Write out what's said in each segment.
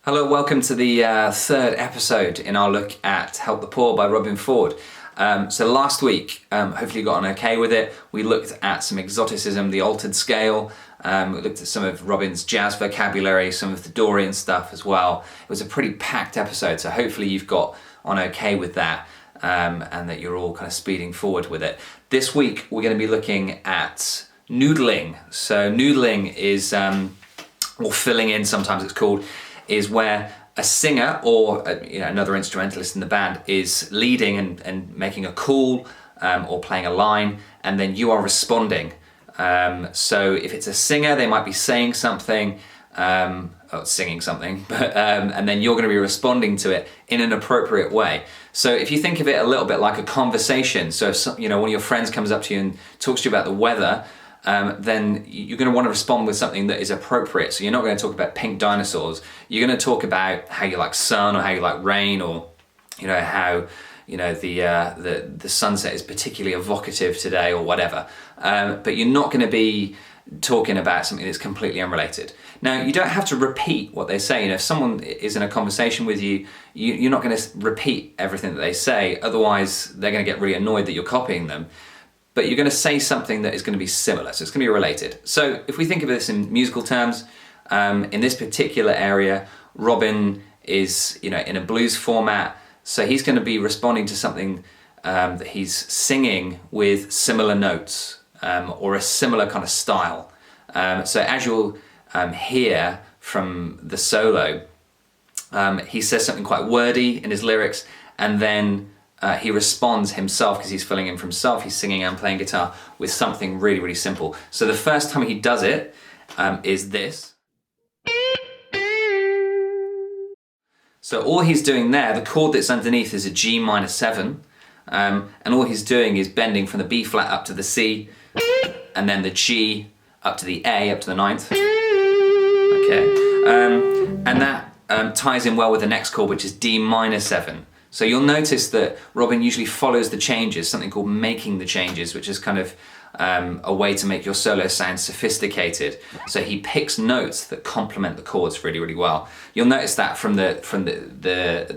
Hello, welcome to the third episode in our look at Help the Poor by Robben Ford. So last week, hopefully you got on okay with it. We looked at some exoticism, the altered scale. We looked at some of Robben's jazz vocabulary, some of the Dorian stuff as well. It was a pretty packed episode, so hopefully you've got on okay with that and that you're all kind of speeding forward with it. This week, we're going to be looking at noodling. So noodling is, or filling in sometimes it's called, is where a singer or another instrumentalist in the band is leading and making a call or playing a line, and then you are responding. So if it's a singer, they might be saying something, or singing something, but and then you're going to be responding to it in an appropriate way. So if you think of it a little bit like a conversation, so if one of your friends comes up to you and talks to you about the weather, then you're going to want to respond with something that is appropriate. So you're not going to talk about pink dinosaurs. You're going to talk about how you like sun or how you like rain, or how the sunset is particularly evocative today or whatever. But you're not going to be talking about something that's completely unrelated. Now, you don't have to repeat what they say. If someone is in a conversation with you, you're not going to repeat everything that they say. Otherwise, they're going to get really annoyed that you're copying them. But you're going to say something that is going to be similar, so it's going to be related. So if we think of this in musical terms, in this particular area, Robben is in a blues format, so he's going to be responding to something that he's singing with similar notes or a similar kind of style. So as you'll hear from the solo, he says something quite wordy in his lyrics, and then he responds himself, because he's filling in for himself. He's singing and playing guitar with something really, really simple. So the first time he does it is this. So all he's doing there, the chord that's underneath is a G minor 7, and all he's doing is bending from the B flat up to the C, and then the G up to the A, up to the 9th. Okay, and that ties in well with the next chord, which is D minor 7. So you'll notice that Robben usually follows the changes, something called making the changes, which is kind of a way to make your solo sound sophisticated. So he picks notes that complement the chords really, really well. You'll notice that from the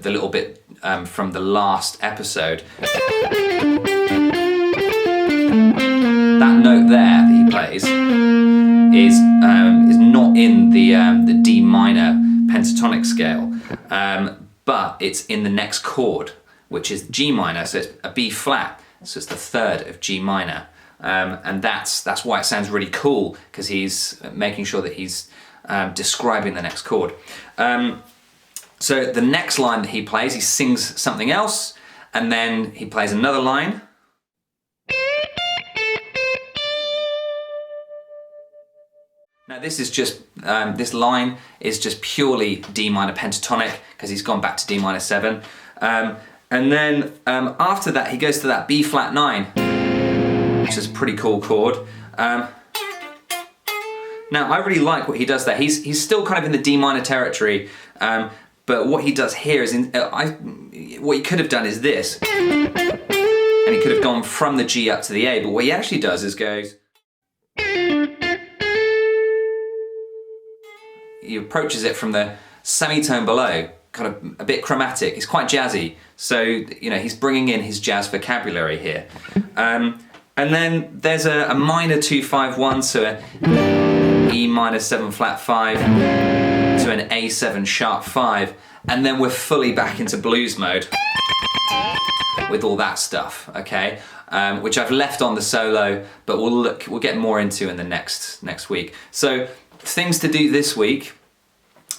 little bit from the last episode. That note there that he plays is not in the D minor pentatonic scale. But it's in the next chord, which is G minor, so it's a B flat, so it's the third of G minor. And that's why it sounds really cool, because he's making sure that he's describing the next chord. So the next line that he plays, he sings something else, and then he plays another line. Now this is just, this line is just purely D minor pentatonic, because he's gone back to D minor 7. And then after that he goes to that B flat 9, which is a pretty cool chord. Now I really like what he does there. He's still kind of in the D minor territory, but what he does here is, what he could have done is this. And he could have gone from the G up to the A, but what he actually does is goes... He approaches it from the semitone below, kind of a bit chromatic. It's quite jazzy, so he's bringing in his jazz vocabulary here. And then there's a minor 2-5-1, so an E minor 7 flat 5 to an A7 sharp 5, and then we're fully back into blues mode with all that stuff. Okay, which I've left on the solo, but we'll get more into in the next week. So things to do this week,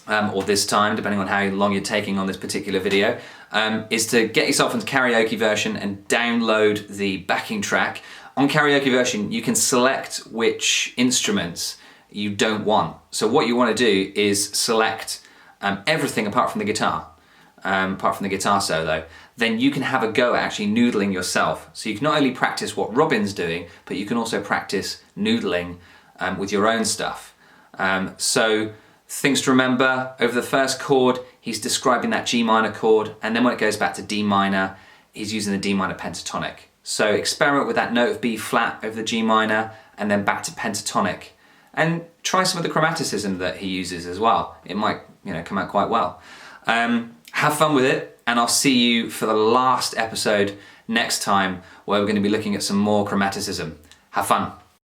or this time, depending on how long you're taking on this particular video, is to get yourself into karaoke version and download the backing track. On karaoke version, you can select which instruments you don't want. So what you want to do is select everything apart from the guitar, apart from the guitar solo. Then you can have a go at actually noodling yourself. So you can not only practice what Robben's doing, but you can also practice noodling with your own stuff. So things to remember: over the first chord, he's describing that G minor chord, and then when it goes back to D minor, he's using the D minor pentatonic. So experiment with that note of B flat over the G minor, and then back to pentatonic, and try some of the chromaticism that he uses as well. It might, come out quite well. Have fun with it, and I'll see you for the last episode next time, where we're going to be looking at some more chromaticism. Have fun.